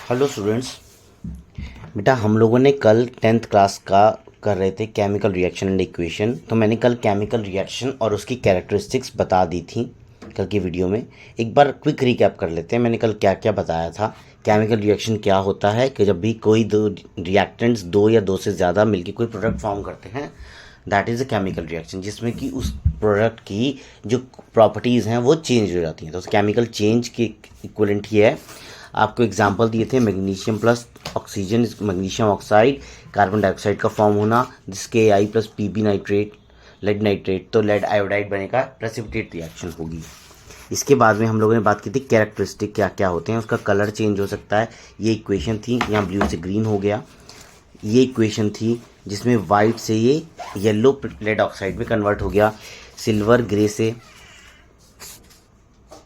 Hello students. बेटा हम लोगों ने कल 10th क्लास का कर रहे थे केमिकल रिएक्शन एंड इक्वेशन। तो मैंने कल केमिकल रिएक्शन और उसकी कैरेक्टरिस्टिक्स बता दी थी कल की वीडियो में। एक बार क्विक रिकैप कर लेते हैं मैंने कल क्या क्या बताया था। केमिकल रिएक्शन क्या होता है कि जब भी कोई दो रिएक्टेंट्स दो या दो से ज़्यादा मिलकर कोई प्रोडक्ट फॉर्म करते हैं, that is a chemical reaction, जिसमें कि उस प्रोडक्ट की जो प्रॉपर्टीज़ हैं वो चेंज हो जाती हैं। तो केमिकल चेंज के इक्विवेलेंट ही है। आपको एग्जांपल दिए थे magnesium plus oxygen, magnesium oxide, carbon dioxide का फॉर्म होना, जिसके I plus PB nitrate, lead nitrate, तो लेड आयोडाइड बनेगा, प्रेसिपिटेट रिएक्शन होगी। इसके बाद में हम लोगों ने बात की थी कैरेक्टरिस्टिक क्या क्या होते हैं। उसका कलर चेंज हो सकता है। ये इक्वेशन थी, यहाँ ब्लू से ग्रीन हो गया। ये इक्वेशन थी जिसमें वाइट से ये येलो लेड ऑक्साइड में कन्वर्ट हो गया, सिल्वर ग्रे से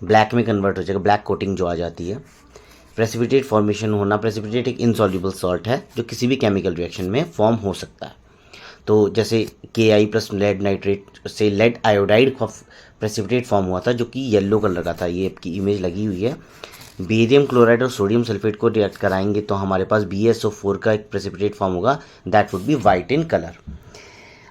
ब्लैक में कन्वर्ट हो जाएगा, ब्लैक कोटिंग जो आ जाती है। प्रेसिपिटेट फॉर्मेशन होना, प्रेसिपिटेट एक इनसॉल्युबल सॉल्ट है जो किसी भी केमिकल रिएक्शन में फॉर्म हो सकता है। तो जैसे KI प्लस लेड नाइट्रेट से लेड आयोडाइड का प्रेसिपिटेट फॉर्म हुआ था जो कि येलो कलर का था। ये आपकी इमेज लगी हुई है। बेरियम क्लोराइड और सोडियम सल्फेट को रिएक्ट कराएंगे तो हमारे पास BaSO4 का एक प्रेसिपिटेट फॉर्म होगा, that would be white in colour.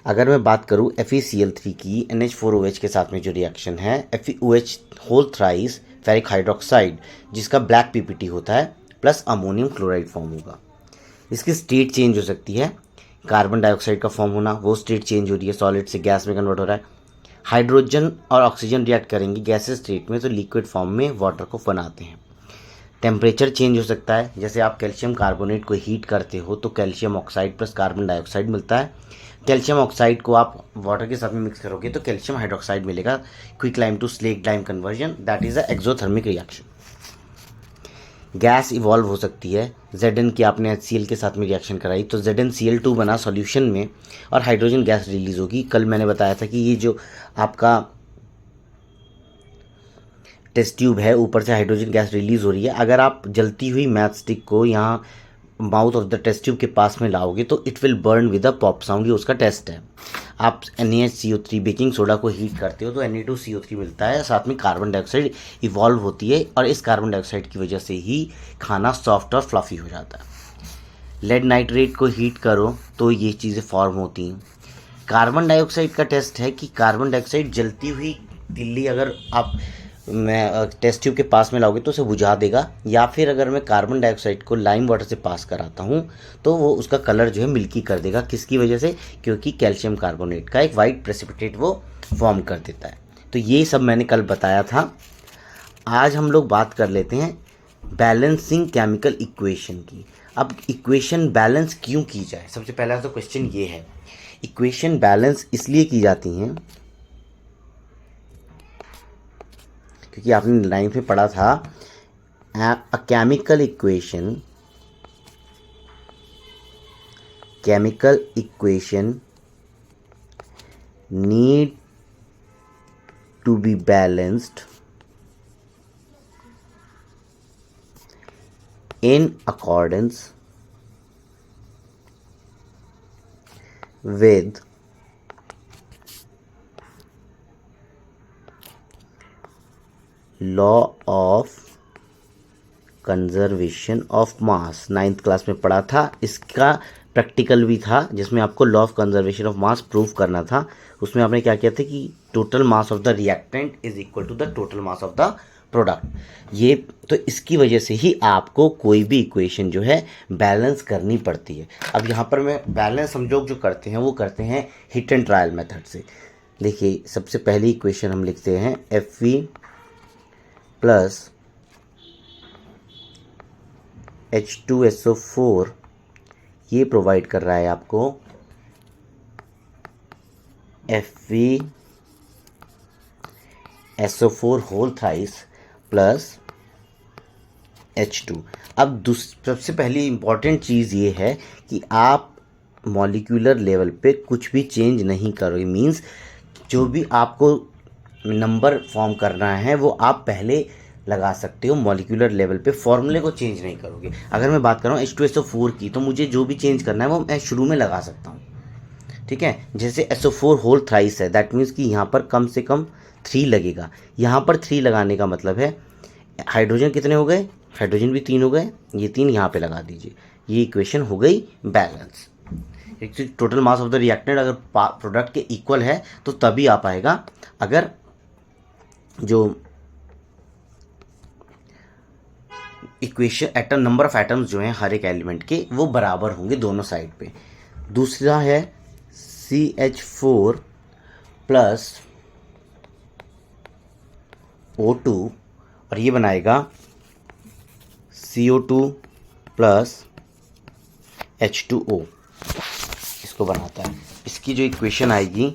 अगर मैं बात करूँ FeCl3 की NH4OH के साथ में जो रिएक्शन है, FeOH whole thrice ferric hydroxide, जिसका ब्लैक PPT होता है, प्लस अमोनियम क्लोराइड फॉर्म होगा। इसकी स्टेट चेंज हो सकती है। कार्बन डाइऑक्साइड का फॉर्म होना, वो स्टेट चेंज हो रही है, सॉलिड से गैस में कन्वर्ट हो रहा है। हाइड्रोजन और ऑक्सीजन रिएक्ट करेंगे गैसेस स्टेट में तो लिक्विड फॉर्म में वाटर को बनाते हैं। टेम्परेचर चेंज हो सकता है। जैसे आप कैल्शियम कार्बोनेट को हीट करते हो तो calcium oxide plus carbon dioxide मिलता है। कैल्शियम ऑक्साइड को आप वाटर के साथ में मिक्स करोगे तो कैल्शियम हाइड्रोक्साइड मिलेगा। Quick lime to slake lime conversion, that is a exothermic reaction. Gas evolve हो सकती है। Zn की आपने HCl के साथ में रिएक्शन कराई तो ZnCl2 बना सॉल्यूशन में और हाइड्रोजन गैस रिलीज होगी। कल मैंने बताया था कि ये जो आपका टेस्ट ट्यूब है, ऊपर से हाइड्रोजन गैस रिलीज हो रही है। अगर आप जलती हुई मैच स्टिक को यहाँ mouth of the test tube के पास में लाओगे तो it will burn with a pop sound. ये उसका टेस्ट है। आप NaHCO3 बेकिंग सोडा को हीट करते हो तो Na2CO3 मिलता है, साथ में कार्बन डाइऑक्साइड इवॉल्व होती है और इस कार्बन डाइऑक्साइड की वजह से ही खाना सॉफ्ट और फ्लफी हो जाता है। लेड नाइट्रेट को हीट करो तो ये चीज़ें फॉर्म होती हैं। कार्बन डाइऑक्साइड का टेस्ट है कि कार्बन डाइऑक्साइड जलती हुई तिल्ली अगर आप टेस्ट ट्यूब के पास में लाओगे तो उसे बुझा देगा, या फिर अगर मैं कार्बन डाइऑक्साइड को लाइम वाटर से पास कराता हूँ तो वो उसका कलर जो है मिल्की कर देगा। किसकी वजह से? क्योंकि कैल्शियम कार्बोनेट का एक वाइट प्रेसिपिटेट वो फॉर्म कर देता है। तो ये सब मैंने कल बताया था। आज हम लोग बात कर लेते हैं बैलेंसिंग केमिकल इक्वेशन की। अब इक्वेशन बैलेंस क्यों की जाए, सबसे पहला तो क्वेश्चन ये है। इक्वेशन बैलेंस इसलिए की जाती हैं क्योंकि आपने लाइन में पढ़ा था a chemical equation need to be balanced in accordance with law of conservation of mass. 9th class में पढ़ा था। इसका प्रैक्टिकल भी था जिसमें आपको law of conservation of mass prove करना था। उसमें आपने क्या किया था कि total mass of the reactant is equal to the total mass of the product. ये तो इसकी वजह से ही आपको कोई भी इक्वेशन जो है बैलेंस करनी पड़ती है। अब यहाँ पर मैं बैलेंस हम लोग जो करते हैं वो करते हैं हिट एंड ट्रायल मेथड से। देखिए सबसे पहली इक्वेशन हम लिखते हैं Fe प्लस H2SO4, ये प्रोवाइड कर रहा है आपको FeSO4 whole thrice plus H2। अब सबसे पहली इम्पॉर्टेंट चीज़ ये है कि आप मॉलिक्यूलर लेवल पे कुछ भी चेंज नहीं करोगे। मींस जो भी आपको नंबर फॉर्म करना है वो आप पहले लगा सकते हो, मॉलिक्यूलर लेवल पे फॉर्मूले को चेंज नहीं करोगे। अगर मैं बात कर रहा हूँ H2SO4 की तो मुझे जो भी चेंज करना है वो मैं शुरू में लगा सकता हूँ, ठीक है। जैसे SO4 होल थ्राइस है, दैट मीन्स कि यहाँ पर कम से कम 3 लगेगा। यहाँ पर 3 लगाने का मतलब है हाइड्रोजन कितने हो गए? हाइड्रोजन भी 3 हो गए, ये 3 यहाँ पे लगा दीजिए, ये इक्वेशन हो गई balance. Actually total mass of the reactant अगर प्रोडक्ट के इक्वल है तो तभी आ पाएगा, अगर जो equation atom number of atoms जो हैं हर एक एलिमेंट के वो बराबर होंगे दोनों साइड पे। दूसरा है CH4 प्लस O2 और ये बनाएगा CO2 प्लस H2O, इसको बनाता है। इसकी जो इक्वेशन आएगी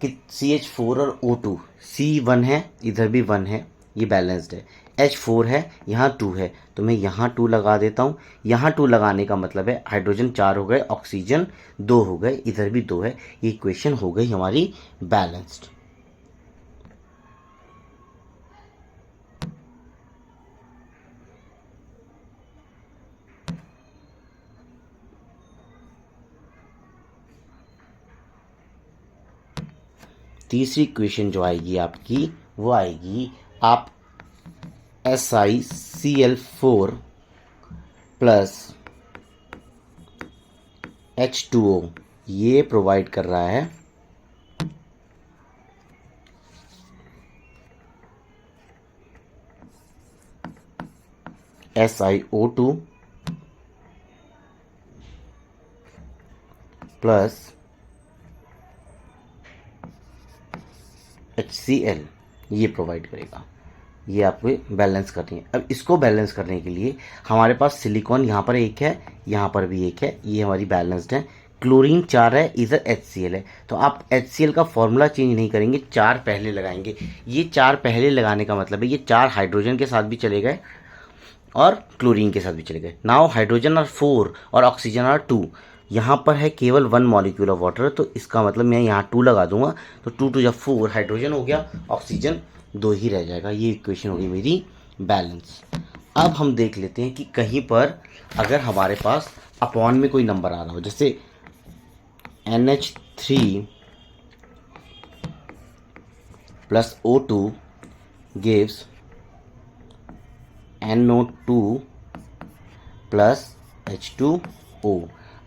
कि CH4 और O2, C1 है, इधर भी 1 है, ये बैलेंस्ड है, H4 है, यहाँ 2 है, तो मैं यहाँ 2 लगा देता हूँ। यहाँ 2 लगाने का मतलब है हाइड्रोजन 4 हो गए, ऑक्सीजन 2 हो गए, इधर भी 2 है, ये इक्वेशन हो गई हमारी बैलेंस्ड। तीसरी इक्वेशन जो आएगी आपकी वो आएगी, आप SiCl4 प्लस H2O ये प्रोवाइड कर रहा है SiO2 प्लस HCl, ये प्रोवाइड करेगा, ये आपको बैलेंस करनी है। अब इसको बैलेंस करने के लिए हमारे पास सिलिकॉन यहाँ पर एक है, यहाँ पर भी एक है, ये हमारी बैलेंस्ड है। क्लोरीन 4 है, इधर HCl है, तो आप HCl का फॉर्मूला चेंज नहीं करेंगे, 4 पहले लगाएंगे। ये 4 पहले लगाने का मतलब है ये 4 हाइड्रोजन के साथ भी चले गए और क्लोरीन के साथ भी चले गए। नाउ हाइड्रोजन आर 4 और ऑक्सीजन आर 2, यहाँ पर है केवल 1 मॉलिक्यूल ऑफ वाटर, तो इसका मतलब मैं यहाँ 2 लगा दूंगा, तो 2 2 जब 4 हाइड्रोजन हो गया, ऑक्सीजन 2 ही रह जाएगा। ये इक्वेशन होगी मेरी बैलेंस। अब हम देख लेते हैं कि कहीं पर अगर हमारे पास अपॉन में कोई नंबर आ रहा हो, जैसे NH3 plus O2 gives NO2 plus H2O।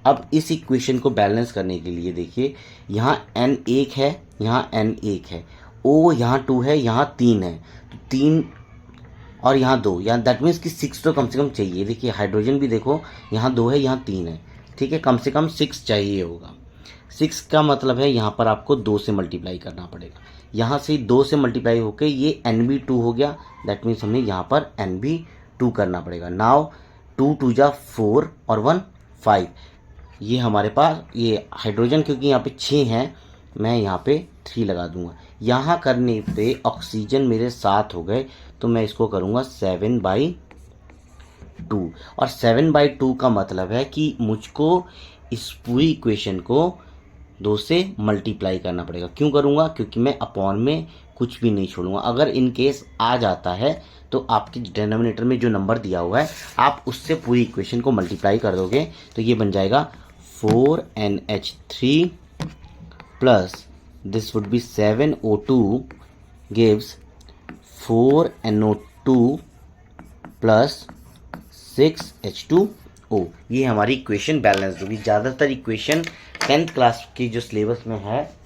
अब इस इक्वेशन को बैलेंस करने के लिए देखिए, यहाँ N 1 है, यहाँ N 1 है, O यहाँ 2 है, यहाँ 3 है, तो 3 और यहाँ 2, यहाँ दैट मीन्स कि 6 तो कम से कम चाहिए। देखिए हाइड्रोजन भी देखो, यहाँ 2 है, यहाँ 3 है, ठीक है, कम से कम 6 चाहिए होगा। 6 का मतलब है यहाँ पर आपको 2 से मल्टीप्लाई करना पड़ेगा, यहाँ से 2 से मल्टीप्लाई होकर ये NB2 हो गया, दैट मीन्स हमें यहाँ पर NB2 करना पड़ेगा। नाउ 2 2 जा 4 और 1 5, ये हमारे पास ये हाइड्रोजन क्योंकि यहाँ पे 6 हैं, मैं यहाँ पे 3 लगा दूंगा। यहाँ करने पे ऑक्सीजन मेरे 7 हो गए, तो मैं इसको करूँगा 7/2, और 7/2 का मतलब है कि मुझको इस पूरी इक्वेशन को 2 से मल्टीप्लाई करना पड़ेगा। क्यों करूँगा? क्योंकि मैं अपॉन में कुछ भी नहीं छोड़ूंगा। अगर इन केस आ जाता है तो आपके डिनोमिनेटर में जो नंबर दिया हुआ है आप उससे पूरी इक्वेशन को मल्टीप्लाई कर दोगे, तो ये बन जाएगा 4NH3 plus this would be 7O2 gives 4NO2 plus 6H2O। ये हमारी इक्वेशन बैलेंस होगी। ज़्यादातर इक्वेशन 10th क्लास की जो सिलेबस में है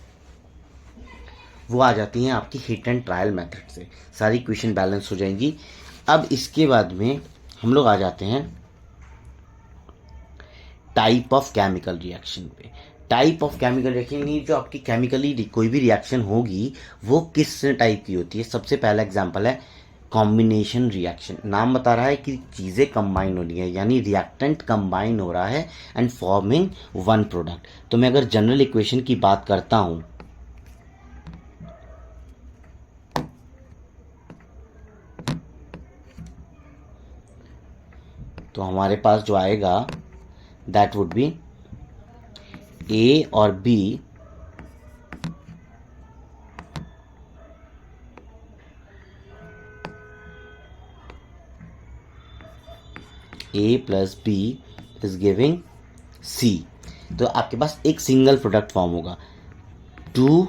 वो आ जाती हैं आपकी हिट एंड ट्रायल मेथड से, सारी इक्वेशन बैलेंस हो जाएंगी। अब इसके बाद में हम लोग आ जाते हैं टाइप ऑफ केमिकल रिएक्शन पे। टाइप ऑफ केमिकल रिएक्शन ये जो आपकी केमिकली कोई भी रिएक्शन होगी वो किस टाइप की होती है। सबसे पहला एग्जांपल है कॉम्बिनेशन रिएक्शन। नाम बता रहा है कि चीज़ें कंबाइन हो रही है, यानी रिएक्टेंट कंबाइन हो रहा है एंड फॉर्मिंग वन प्रोडक्ट। तो मैं अगर जनरल इक्वेशन की बात करता हूँ तो हमारे पास जो आएगा दैट वुड बी ए और B A plus B is giving C। तो आपके पास एक सिंगल प्रोडक्ट फॉर्म होगा। 2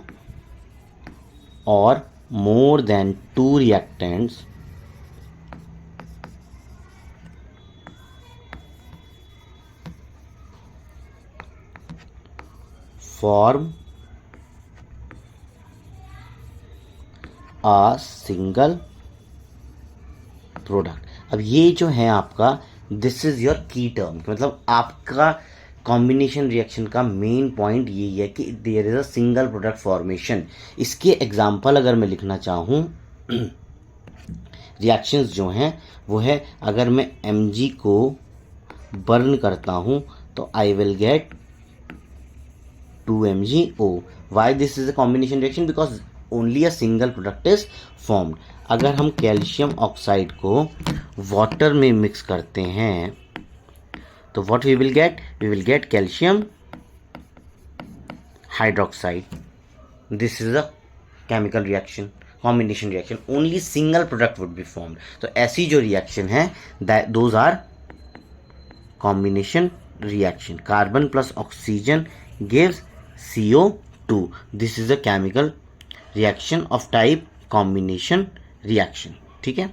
और more than 2 reactants form a single product. अब ये जो है आपका, this is your key term, मतलब आपका कॉम्बिनेशन रिएक्शन का मेन पॉइंट यही है कि there is a single product formation. इसके एग्जांपल अगर मैं लिखना चाहूँ रिएक्शंस जो हैं वो है, अगर मैं Mg को बर्न करता हूँ तो I will get 2MgO। Why this is a combination reaction? Because only a single product is formed. अगर हम कैल्शियम ऑक्साइड को वाटर में मिक्स करते हैं तो what we will get? We will get calcium hydroxide. This is a chemical reaction, combination reaction, only single product would be formed. तो ऐसी जो रिएक्शन है those are combination reaction. Carbon plus oxygen gives CO2। This is a chemical reaction of type combination reaction. ठीक है।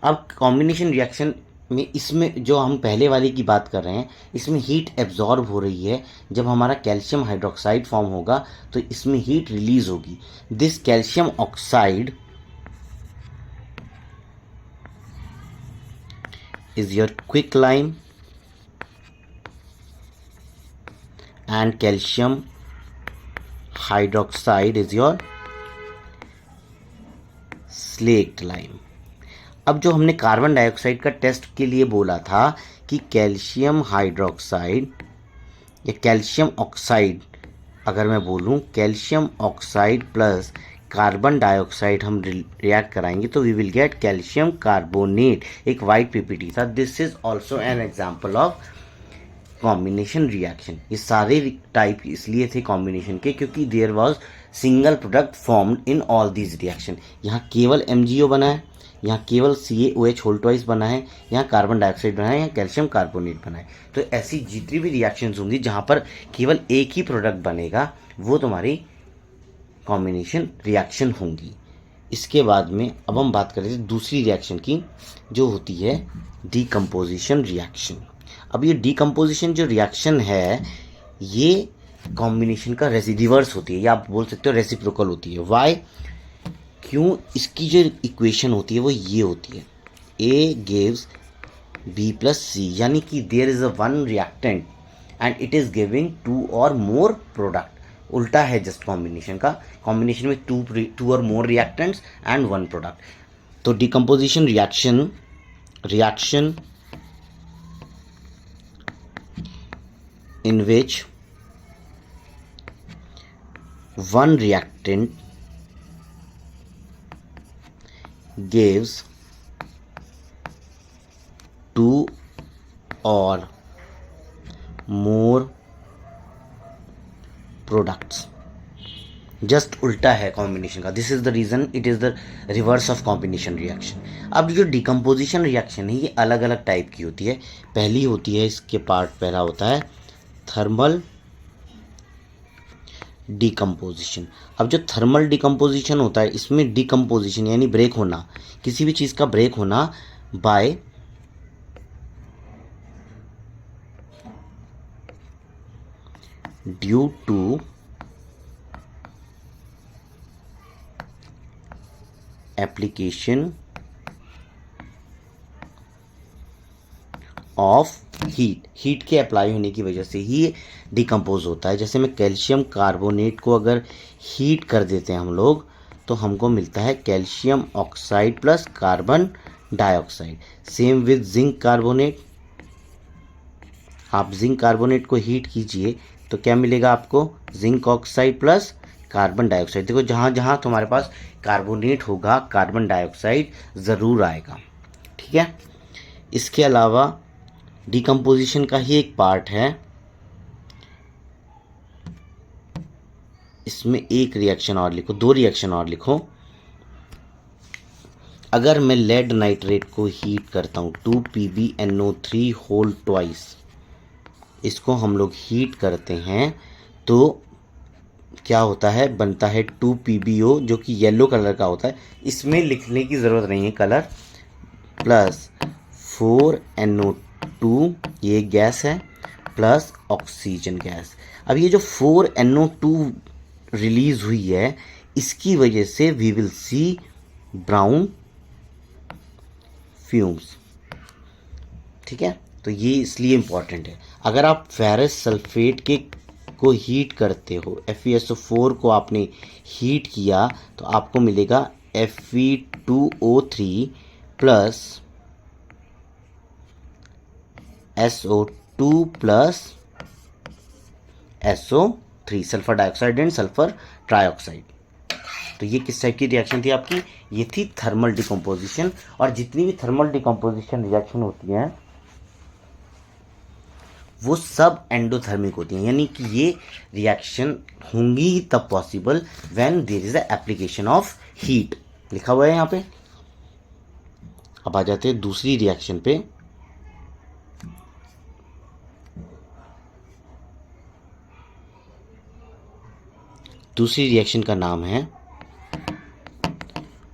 अब combination reaction में इसमें जो हम पहले वाले की बात कर रहे हैं, इसमें हीट एब्जॉर्ब हो रही है। जब हमारा कैल्शियम हाइड्रोक्साइड फॉर्म होगा तो इसमें हीट रिलीज होगी। This calcium oxide is your quicklime and calcium hydroxide is your slaked lime। अब जो हमने कार्बन डाइऑक्साइड का टेस्ट के लिए बोला था कि कैल्शियम हाइड्रोक्साइड या कैल्शियम ऑक्साइड, अगर मैं बोलूँ calcium oxide plus carbon dioxide हम रिएक्ट कराएंगे तो we will get calcium carbonate. एक वाइट पीपीटी था। This is also an example of combination reaction. ये सारे टाइप इसलिए थे कॉम्बिनेशन के क्योंकि there was single product formed in all these reaction. यहाँ केवल MgO बना है, यहाँ केवल CaOH होल ट्वाइस बना है, यहाँ कार्बन डाइऑक्साइड बना है, यहाँ कैल्शियम कार्बोनेट बना है। तो ऐसी जितनी भी रिएक्शंस होंगी जहाँ पर केवल एक ही प्रोडक्ट बनेगा वो तुम्हारी कॉम्बिनेशन रिएक्शन होंगी। इसके बाद में अब हम बात कर रहे हैं दूसरी रिएक्शन की जो होती है डीकम्पोजिशन रिएक्शन। अब ये डीकम्पोजिशन जो रिएक्शन है ये कॉम्बिनेशन का रिवर्स होती है, या आप बोल सकते हो रेसिप्रोकल होती है। वाई? क्यों? इसकी जो इक्वेशन होती है वो ये होती है, A gives B plus C, यानी कि there is a one reactant and it is giving 2 और मोर प्रोडक्ट। उल्टा है जस्ट कॉम्बिनेशन का। कॉम्बिनेशन में टू और मोर रिएक्टेंट्स एंड 1 प्रोडक्ट। तो decomposition reaction in which one reactant gives 2 or more products। Just उल्टा है कॉम्बिनेशन का। This is the reason it is the reverse of combination reaction. अब जो डिकम्पोजिशन रिएक्शन है ये अलग अलग टाइप की होती है। पहली होती है, इसके पार्ट पहला होता है थर्मल डिकम्पोजिशन। अब जो थर्मल डिकम्पोजिशन होता है इसमें डिकम्पोजिशन यानी ब्रेक होना, किसी भी चीज़ का ब्रेक होना by due to application of heat के अप्लाई होने की वजह से ही डिकम्पोज होता है। जैसे मैं कैल्शियम कार्बोनेट को अगर हीट कर देते हैं हम लोग तो हमको मिलता है calcium oxide plus carbon dioxide. Same with zinc carbonate, आप जिंक कार्बोनेट को हीट कीजिए तो क्या मिलेगा आपको? Zinc oxide plus carbon dioxide. देखो जहाँ जहाँ तुम्हारे पास कार्बोनेट होगा कार्बन डाइऑक्साइड ज़रूर आएगा। ठीक है। इसके अलावा डिकम्पोजिशन का ही एक पार्ट है, इसमें एक रिएक्शन और लिखो, 2 रिएक्शन और लिखो। अगर मैं लेड नाइट्रेट को हीट करता हूँ 2PbNO3 होल ट्वाइस, इसको हम लोग हीट करते हैं तो क्या होता है? बनता है 2PbO जो कि येलो कलर का होता है। इसमें लिखने की ज़रूरत नहीं है कलर, प्लस 4NO2 ये गैस है, प्लस ऑक्सीजन गैस। अब ये जो 4NO2 रिलीज हुई है, इसकी वजह से we will see brown fumes. ठीक है, तो ये इसलिए इम्पॉर्टेंट है। अगर आप फेरस सल्फेट के को हीट करते हो, FeSO4 को आपने हीट किया तो आपको मिलेगा Fe2O3 plus SO2 plus SO3, sulphur dioxide and sulphur trioxide. तो ये किस टाइप की रिएक्शन थी आपकी? ये थी थर्मल डिकम्पोजिशन। और जितनी भी थर्मल डिकम्पोजिशन रिएक्शन होती हैं वो सब एंडोथर्मिक होती हैं, यानी कि ये रिएक्शन होंगी ही तब possible when there is a application of heat, लिखा हुआ है यहाँ पे। अब आ जाते हैं दूसरी रिएक्शन पे। दूसरी रिएक्शन का नाम है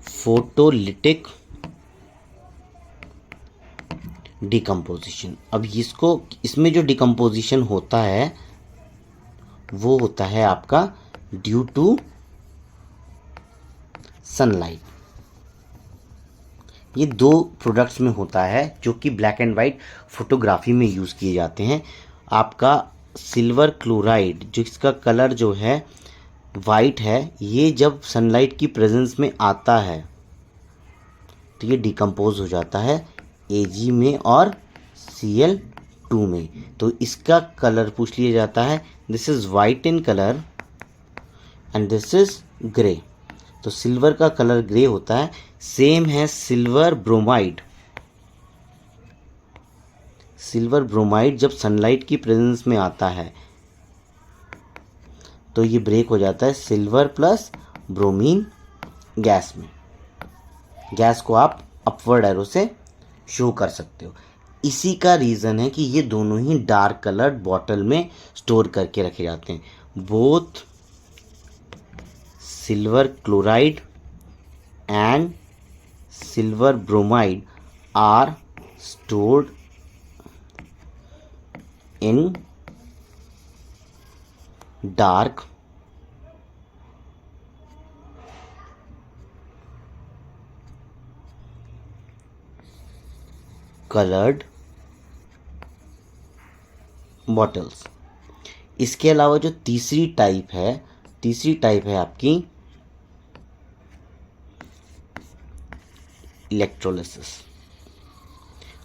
फोटोलिटिक डिकम्पोजिशन। अब इसमें जो डिकम्पोजिशन होता है वो होता है आपका ड्यू टू सनलाइट। ये दो प्रोडक्ट्स में होता है जो कि ब्लैक एंड वाइट फोटोग्राफी में यूज़ किए जाते हैं। आपका सिल्वर क्लोराइड, जो इसका कलर जो है वाइट है, ये जब सनलाइट की प्रेजेंस में आता है तो ये डिकम्पोज हो जाता है Ag में और Cl2 में। तो इसका कलर पूछ लिया जाता है, this is white in colour and this is grey. तो सिल्वर का कलर ग्रे होता है। सेम है सिल्वर ब्रोमाइड। सिल्वर ब्रोमाइड जब सनलाइट की प्रेजेंस में आता है तो ये ब्रेक हो जाता है सिल्वर प्लस ब्रोमीन गैस में। गैस को आप अपवर्ड एरो से शो कर सकते हो। इसी का रीज़न है कि ये दोनों ही डार्क कलर्ड बॉटल में स्टोर करके रखे जाते हैं। Both silver chloride and silver bromide are stored in dark coloured bottles. इसके अलावा जो तीसरी टाइप है आपकी इलेक्ट्रोलिसिस।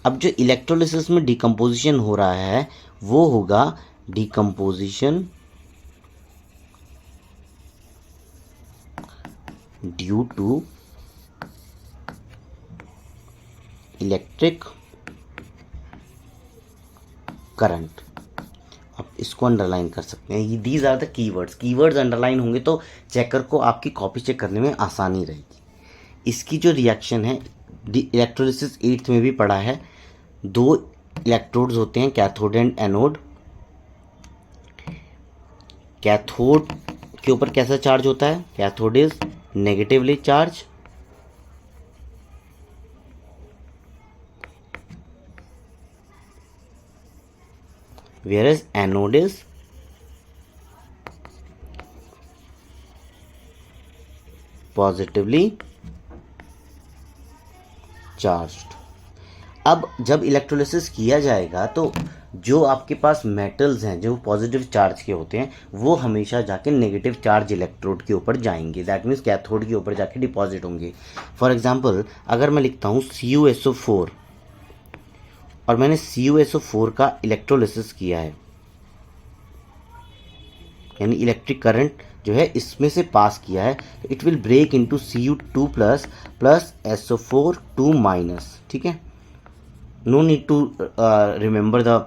अब जो इलेक्ट्रोलिसिस में डिकम्पोजिशन हो रहा है वो होगा decomposition due to electric current. आप इसको अंडरलाइन कर सकते हैं। ये these are the keywords underline होंगे तो चेकर को आपकी कॉपी चेक करने में आसानी रहेगी। इसकी जो रिएक्शन है, इलेक्ट्रोलिसिस 8th में भी पढ़ा है। दो इलेक्ट्रोड्स होते हैं, कैथोड एंड एनोड। कैथोड के ऊपर कैसा चार्ज होता है? Cathode is negatively charge whereas anode is positively charged। अब जब इलेक्ट्रोलिसिस किया जाएगा तो जो आपके पास मेटल्स हैं जो पॉजिटिव चार्ज के होते हैं वो हमेशा जाके नेगेटिव चार्ज इलेक्ट्रोड के ऊपर जाएंगे। दैट मीन्स कैथोड के ऊपर जाके डिपॉजिट होंगे। फॉर एग्जांपल अगर मैं लिखता हूँ CuSO4 और मैंने CuSO4 का इलेक्ट्रोलिसिस किया है, यानी इलेक्ट्रिक करंट जो है इसमें से पास किया है, तो it will break into Cu2 plus plus SO4 2 minus. ठीक है, no need to remember the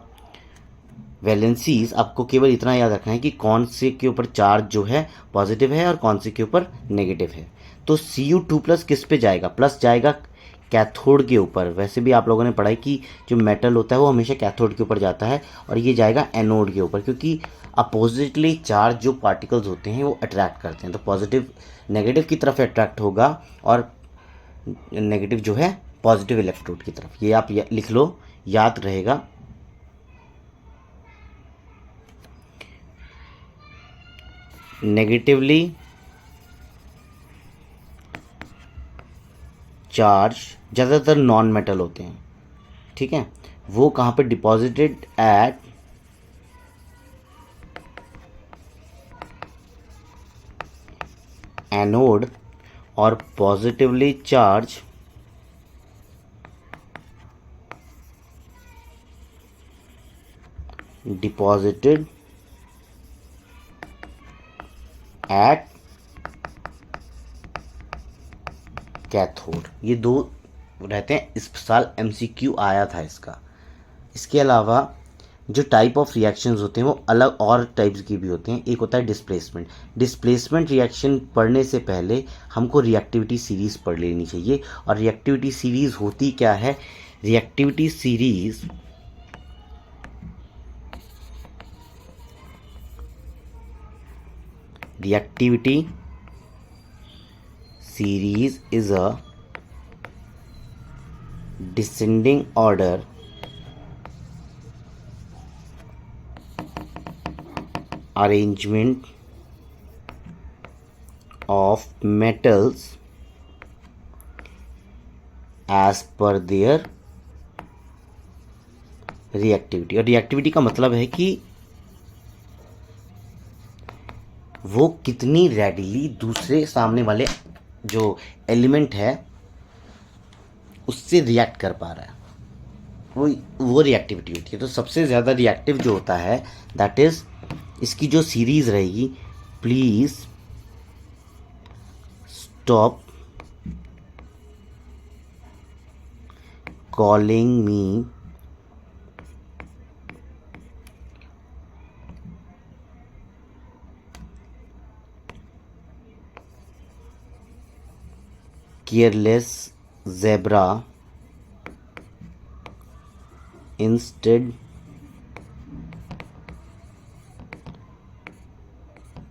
valencies. आपको केवल इतना याद रखना है कि कौन से के ऊपर चार्ज जो है पॉजिटिव है और कौन से के ऊपर नेगेटिव है। तो Cu2 प्लस किस पे जाएगा? प्लस जाएगा कैथोड के ऊपर। वैसे भी आप लोगों ने पढ़ा है कि जो मेटल होता है वो हमेशा कैथोड के ऊपर जाता है और ये जाएगा एनोड के ऊपर, क्योंकि अपोजिटली चार्ज जो पार्टिकल्स होते हैं वो अट्रैक्ट करते हैं। तो पॉजिटिव नेगेटिव की तरफ अट्रैक्ट होगा और नेगेटिव जो है पॉजिटिव इलेक्ट्रोड की तरफ। ये आप लिख लो, याद रहेगा। नेगेटिवली चार्ज, ज़्यादातर नॉन मेटल होते हैं, ठीक है, वो कहाँ पे डिपॉजिटेड एट एनोड और positively charge deposited at cathode. ये दो रहते हैं, इस साल एमसीक्यू आया था इसका। इसके अलावा जो टाइप ऑफ रिएक्शंस होते हैं वो अलग और टाइप्स की भी होते हैं। एक होता है डिस्प्लेसमेंट। डिस्प्लेसमेंट रिएक्शन पढ़ने से पहले हमको रिएक्टिविटी सीरीज़ पढ़ लेनी चाहिए। और रिएक्टिविटी सीरीज़ होती क्या है? Reactivity series is a descending order arrangement of metals as per their reactivity। और रिएक्टिविटी का मतलब है कि वो कितनी रेडिली दूसरे सामने वाले जो एलिमेंट है उससे रिएक्ट कर पा रहा है, वो रिएक्टिविटी होती है। तो सबसे ज़्यादा रिएक्टिव जो होता है दैट इज़, इसकी जो सीरीज़ रहेगी, please stop calling me careless zebra, instead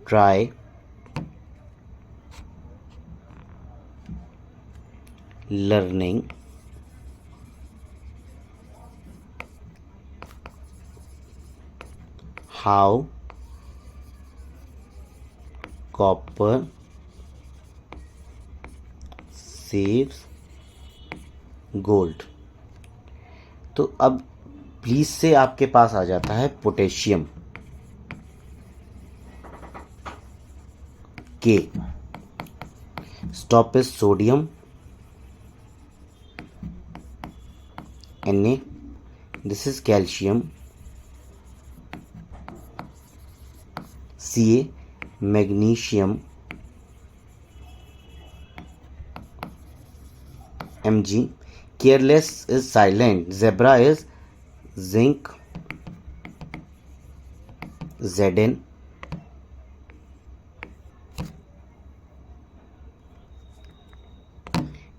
try learning how copper saves gold। तो अब प्लीज से आपके पास आ जाता है पोटेशियम के, stop is sodium Na, this is calcium Ca, magnesium Mg, careless is silent, zebra is zinc Zn,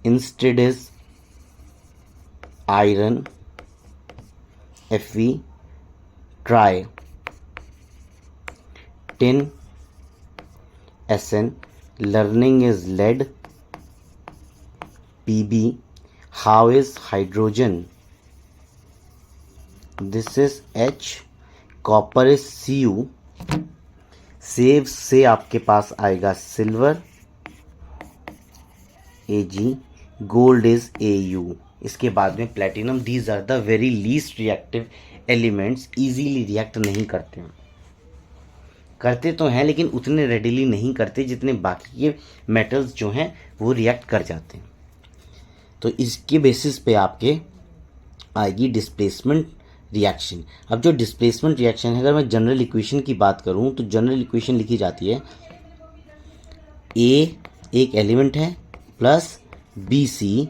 instead is iron Fe, try tin Sn, learning is lead Pb, how is hydrogen, this is H, copper is Cu, save से आपके पास आएगा silver Ag, gold is Au। इसके बाद में platinum. These are the very least reactive elements, easily react नहीं करते हैं, करते तो हैं लेकिन उतने रेडिली नहीं करते जितने बाकी के मेटल्स जो हैं वो रिएक्ट कर जाते हैं। तो इसके बेसिस पे आपके आएगी डिस्प्लेसमेंट रिएक्शन। अब जो डिस्प्लेसमेंट रिएक्शन है, अगर मैं जनरल इक्वेशन की बात करूं तो जनरल इक्वेशन लिखी जाती है ए एक एलिमेंट है plus B C,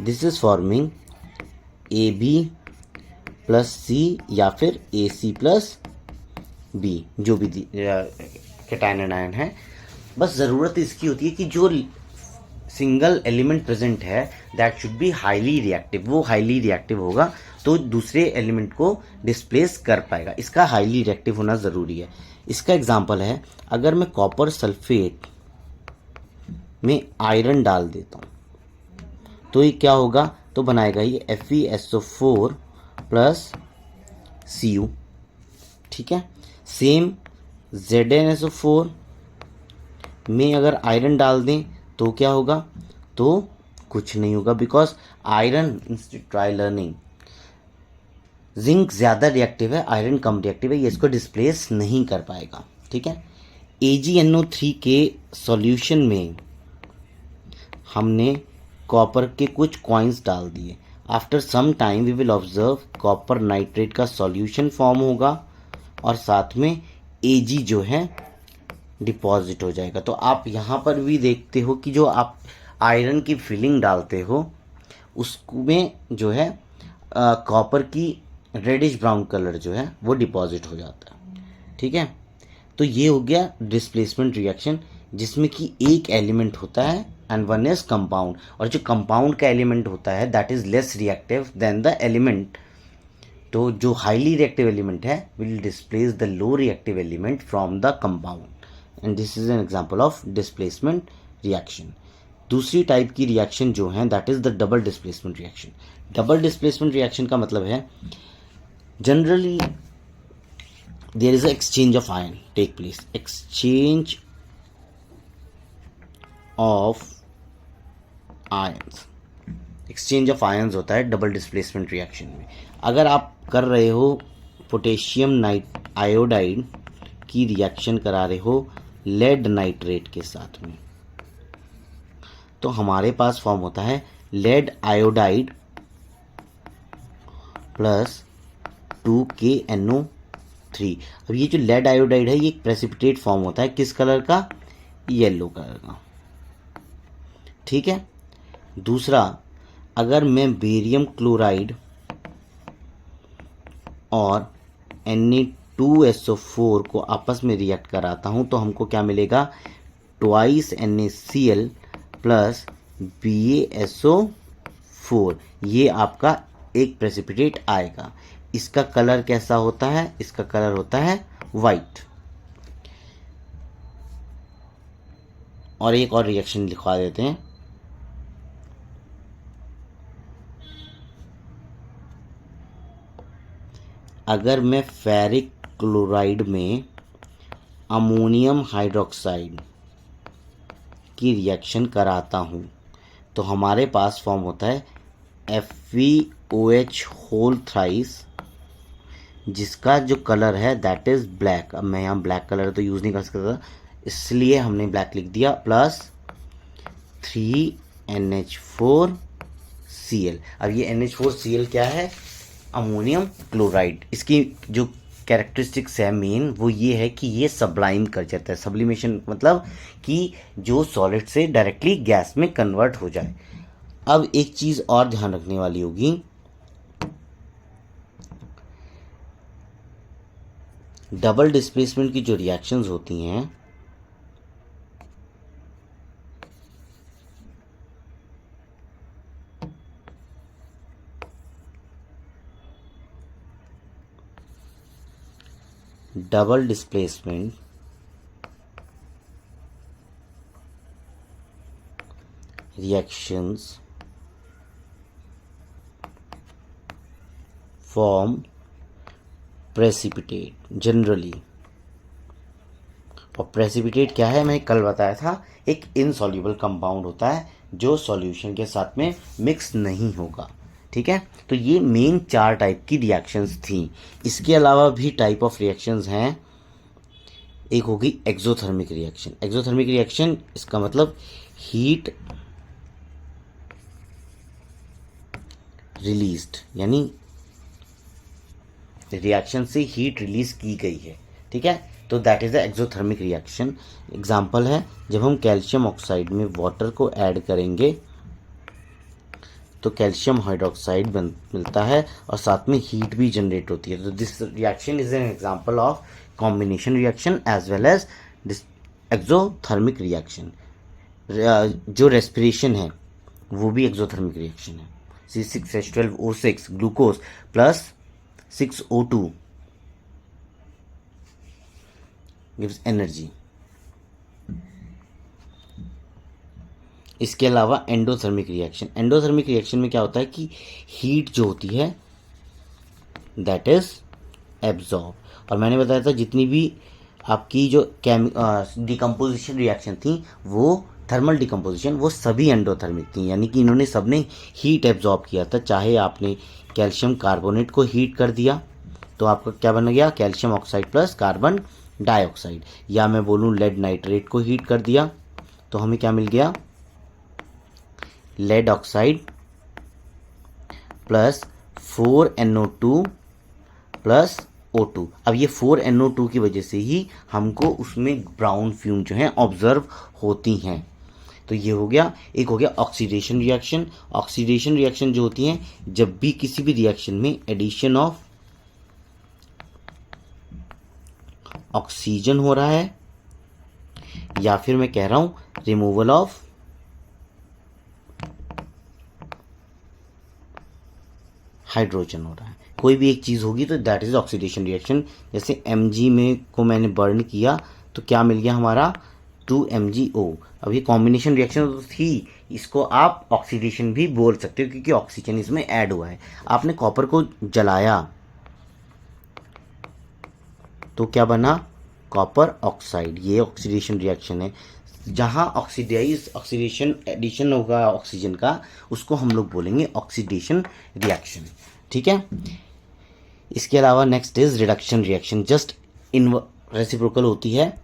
this is forming A B plus C या फिर ए सी प्लस बी, जो भी कैटायन एनायन है। बस ज़रूरत इसकी होती है कि जो सिंगल एलिमेंट प्रेजेंट है that should be highly reactive, वो हाईली रिएक्टिव होगा तो दूसरे एलिमेंट को डिस्प्लेस कर पाएगा। इसका हाईली रिएक्टिव होना ज़रूरी है। इसका एग्जांपल है, अगर मैं कॉपर सल्फेट में आयरन डाल देता हूँ तो ये क्या होगा, तो बनाएगा ये FeSO4 प्लस Cu, ठीक है। सेम ZnSO4 में अगर आयरन डाल दें तो क्या होगा, तो कुछ नहीं होगा, because iron, try learning, zinc ज़्यादा रिएक्टिव है, आयरन कम रिएक्टिव है, ये इसको डिस्प्लेस नहीं कर पाएगा। ठीक है। AgNO3 के सॉल्यूशन में हमने कॉपर के कुछ कॉइन्स डाल दिए। After some time we will observe copper nitrate का सॉल्यूशन फॉर्म होगा और साथ में Ag जो है डिपॉजिट हो जाएगा। तो आप यहाँ पर भी देखते हो कि जो आप आयरन की फिलिंग डालते हो उसमें जो है कॉपर की रेडिश ब्राउन कलर जो है वो डिपॉजिट हो जाता है। ठीक है। तो ये हो गया डिस्प्लेसमेंट रिएक्शन, जिसमें कि एक एलिमेंट होता है एंड वन इज कंपाउंड, और जो कंपाउंड का एलिमेंट होता है that is less reactive than the element. तो जो हाईली रिएक्टिव एलिमेंट है will displace the low reactive element from the compound, and this is an example of displacement reaction. दूसरी type की रिएक्शन जो है that is the double displacement reaction. Double displacement reaction का मतलब है generally there is a exchange of ion take place, exchange of ions, exchange of ions होता है double displacement reaction में। अगर आप कर रहे हो पोटेशियम आयोडाइड की रिएक्शन करा रहे हो लेड नाइट्रेट के साथ में, तो हमारे पास फॉर्म होता है लेड आयोडाइड प्लस 2KNO3। अब ये जो लेड आयोडाइड है ये एक प्रेसिपिटेट फॉर्म होता है, किस कलर का, येलो कलर का। ठीक है। दूसरा, अगर मैं बेरियम क्लोराइड और Na2SO4 को आपस में रिएक्ट कराता हूं तो हमको क्या मिलेगा, ट्वाइस NaCl प्लस BaSO4, ये आपका एक प्रेसिपिटेट आएगा। इसका कलर कैसा होता है, इसका कलर होता है वाइट। और एक और रिएक्शन लिखवा देते हैं, अगर मैं फेरिक क्लोराइड में अमोनियम हाइड्रोक्साइड की रिएक्शन कराता हूं तो हमारे पास फॉर्म होता है FeOH होल थ्राइस, जिसका जो कलर है दैट इज ब्लैक। अब मैं यहाँ ब्लैक कलर तो यूज़ नहीं कर सकता इसलिए हमने ब्लैक लिख दिया, प्लस 3NH4Cl। अब ये NH4Cl क्या है, अमोनियम क्लोराइड। इसकी जो कैरेक्टरिस्टिक्स है मेन वो ये है कि ये सब्लाइम कर जाता है। सब्लिमेशन मतलब कि जो सॉलिड से डायरेक्टली गैस में कन्वर्ट हो जाए। अब एक चीज़ और ध्यान रखने वाली होगी, डबल डिस्प्लेसमेंट की जो रिएक्शंस होती हैं double displacement reactions form precipitate generally. और प्रेसिपिटेट क्या है, मैं कल बताया था, एक इनसॉल्युबल कंपाउंड होता है जो सॉल्यूशन के साथ में मिक्स नहीं होगा। ठीक है। तो ये मेन 4 टाइप की रिएक्शंस थी। इसके अलावा भी टाइप ऑफ रिएक्शंस हैं। एक होगी एक्सोथर्मिक रिएक्शन। एक्सोथर्मिक रिएक्शन इसका मतलब हीट रिलीज्ड, यानी रिएक्शन से हीट रिलीज की गई है। ठीक है। तो that is the exothermic reaction. Example है जब हम कैल्शियम ऑक्साइड में वाटर को ऐड करेंगे तो कैल्शियम हाइड्रोक्साइड मिलता है और साथ में हीट भी जनरेट होती है। तो this reaction is an example of combination reaction as well as exothermic reaction. जो रेस्पिरेशन है वो भी एक्सोथर्मिक रिएक्शन है। C6H12O6 glucose plus 6O2 gives energy. इसके अलावा एंडोथर्मिक रिएक्शन। एंडोथर्मिक रिएक्शन में क्या होता है कि हीट जो होती है दैट इज एब्जॉर्ब। और मैंने बताया था जितनी भी आपकी जो डिकम्पोजिशन रिएक्शन थी वो थर्मल डिकम्पोजिशन, वो सभी एंडोथर्मिक थी, यानी कि इन्होंने सबने हीट एब्जॉर्ब किया था। चाहे आपने कैल्शियम कार्बोनेट को हीट कर दिया तो आपका क्या बन गया, calcium oxide plus carbon dioxide, या मैं बोलूँ लेड नाइट्रेट को हीट कर दिया तो हमें क्या मिल गया, lead oxide plus 4NO2 plus O2। अब ये 4NO2 की वजह से ही हमको उसमें ब्राउन फ्यूम जो हैं ऑब्जर्व होती हैं। तो ये हो गया, एक हो गया ऑक्सीडेशन रिएक्शन। ऑक्सीडेशन रिएक्शन जो होती हैं जब भी किसी भी रिएक्शन में एडिशन ऑफ ऑक्सीजन हो रहा है, या फिर मैं कह रहा हूं रिमूवल ऑफ हाइड्रोजन हो रहा है, कोई भी एक चीज़ होगी तो दैट इज ऑक्सीडेशन रिएक्शन। जैसे Mg में को मैंने बर्न किया तो क्या मिल गया हमारा 2MgO। अब ये कॉम्बिनेशन रिएक्शन तो थी, इसको आप ऑक्सीडेशन भी बोल सकते हो क्योंकि ऑक्सीजन इसमें ऐड हुआ है। आपने कॉपर को जलाया तो क्या बना, कॉपर ऑक्साइड, ये ऑक्सीडेशन रिएक्शन है। जहाँ ऑक्सीडेशन एडिशन होगा ऑक्सीजन का, उसको हम लोग बोलेंगे ऑक्सीडेशन रिएक्शन। ठीक है, इसके अलावा next is reduction reaction, just in reciprocal होती है,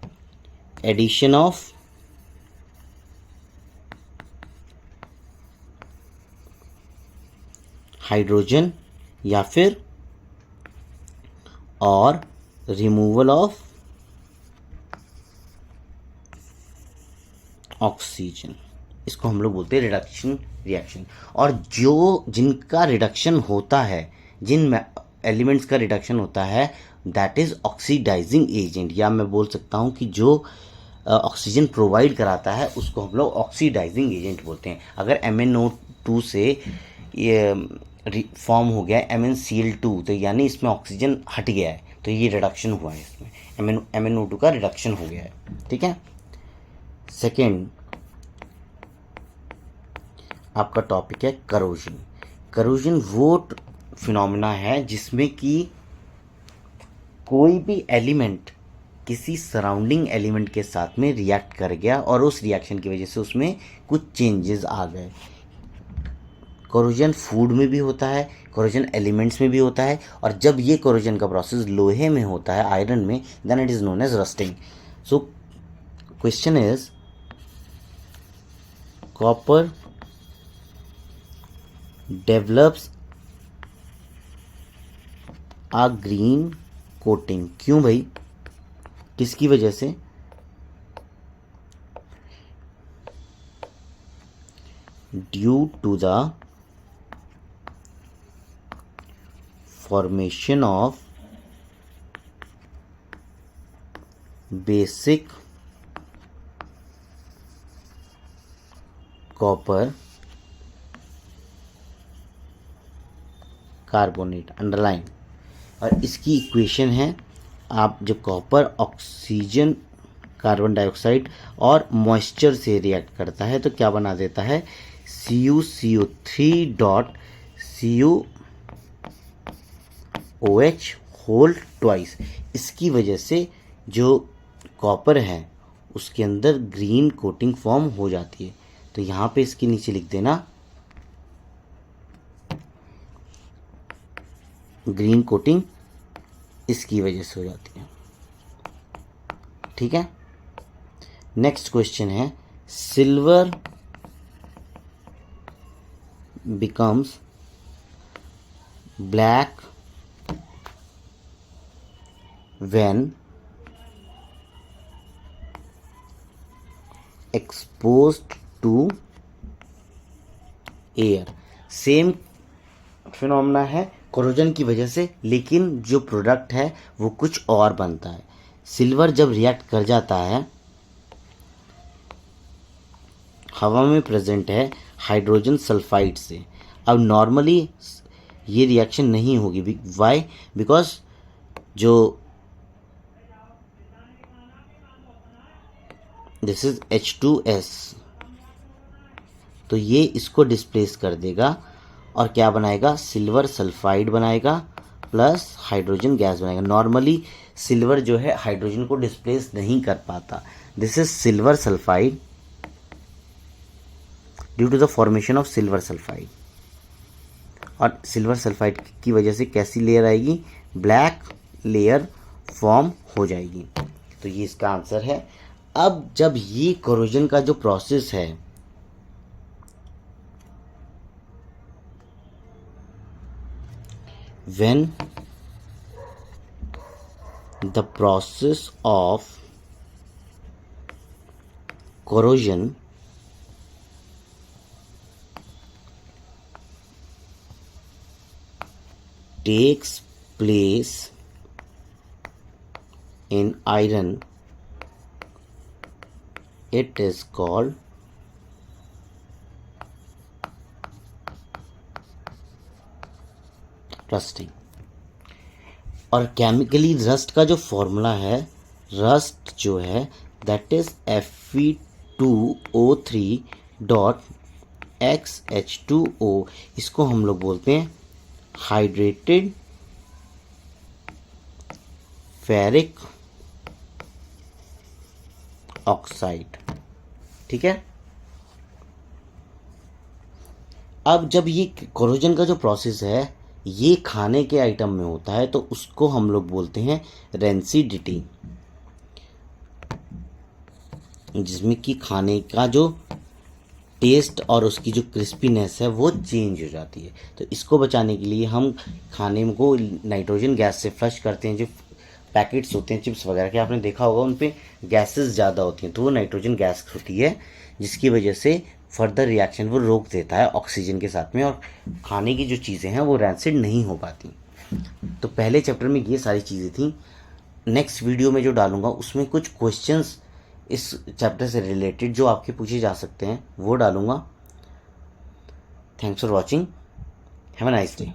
एडिशन ऑफ हाइड्रोजन या फिर और रिमूवल ऑफ ऑक्सीजन, इसको हम लोग बोलते हैं रिडक्शन रिएक्शन। और जो जिनका रिडक्शन होता है, जिन एलिमेंट्स का रिडक्शन होता है, दैट इज ऑक्सीडाइजिंग एजेंट, या मैं बोल सकता हूँ कि जो ऑक्सीजन प्रोवाइड कराता है उसको हम लोग ऑक्सीडाइजिंग एजेंट बोलते हैं। अगर MnO2 से ये फॉर्म हो गया है MnCl2, तो यानी इसमें ऑक्सीजन हट गया है, तो ये रिडक्शन हुआ है, इसमें MnO2 का रिडक्शन हो गया है। ठीक है, सेकेंड आपका टॉपिक है करोजन। करोजन वो फिनोमेना है जिसमें कि कोई भी एलिमेंट किसी सराउंडिंग एलिमेंट के साथ में रिएक्ट कर गया और उस रिएक्शन की वजह से उसमें कुछ चेंजेस आ गए। कोरोजन फूड में भी होता है, कोरोजन एलिमेंट्स में भी होता है, और जब ये कोरोजन का प्रोसेस लोहे में होता है, आयरन में, then it is known as rusting. So question is copper develops a green coating, क्यों भाई, किसकी वजह से, due to the formation of basic copper carbonate, underline. और इसकी इक्वेशन है, आप जब कॉपर ऑक्सीजन कार्बन डाइऑक्साइड और मॉइस्चर से रिएक्ट करता है तो क्या बना देता है, CuCO3 dot CuOH whole twice. इसकी वजह से जो कॉपर है उसके अंदर ग्रीन कोटिंग फॉर्म हो जाती है। तो यहाँ पे इसके नीचे लिख देना ग्रीन कोटिंग इसकी वजह से हो जाती है। ठीक है, नेक्स्ट क्वेश्चन है, silver becomes black when exposed to air। Same phenomena है कोरोजन की वजह से, लेकिन जो प्रोडक्ट है वो कुछ और बनता है। सिल्वर जब रिएक्ट कर जाता है, हवा में प्रेजेंट है हाइड्रोजन सल्फाइड से। अब नॉर्मली ये रिएक्शन नहीं होगी, वाई, बिकॉज जो दिस इज H2S, तो ये इसको डिस्प्लेस कर देगा और क्या बनाएगा, सिल्वर सल्फाइड बनाएगा प्लस हाइड्रोजन गैस बनाएगा। नॉर्मली सिल्वर जो है हाइड्रोजन को डिस्प्लेस नहीं कर पाता। This is silver sulphide due to the formation of silver sulphide. और सिल्वर सल्फाइड की वजह से कैसी लेयर आएगी, ब्लैक लेयर फॉर्म हो जाएगी। तो ये इसका आंसर है। अब जब ये कोरोजन का जो प्रोसेस है, when the process of corrosion takes place in iron, it is called rusting. और केमिकली रस्ट का जो फॉर्मूला है, रस्ट जो है दैट इज Fe2O3.XH2O। इसको हम लोग बोलते हैं हाइड्रेटेड फेरिक ऑक्साइड। ठीक है। अब जब ये कोरोजन का जो प्रोसेस है ये खाने के आइटम में होता है तो उसको हम लोग बोलते हैं रेंसिडिटी, जिसमें कि खाने का जो टेस्ट और उसकी जो क्रिस्पीनेस है वो चेंज हो जाती है। तो इसको बचाने के लिए हम खाने को नाइट्रोजन गैस से फ्लश करते हैं। जो पैकेट्स होते हैं चिप्स वगैरह के, आपने देखा होगा उन पे गैसेस ज़्यादा होती हैं, तो वो नाइट्रोजन गैस होती है जिसकी वजह से फर्दर रिएक्शन वो रोक देता है ऑक्सीजन के साथ में, और खाने की जो चीज़ें हैं वो रैंसिड नहीं हो पाती। तो पहले चैप्टर में ये सारी चीज़ें थी। नेक्स्ट वीडियो में जो डालूंगा उसमें कुछ क्वेश्चंस इस चैप्टर से रिलेटेड जो आपके पूछे जा सकते हैं वो डालूंगा। Thanks for watching, have a nice day.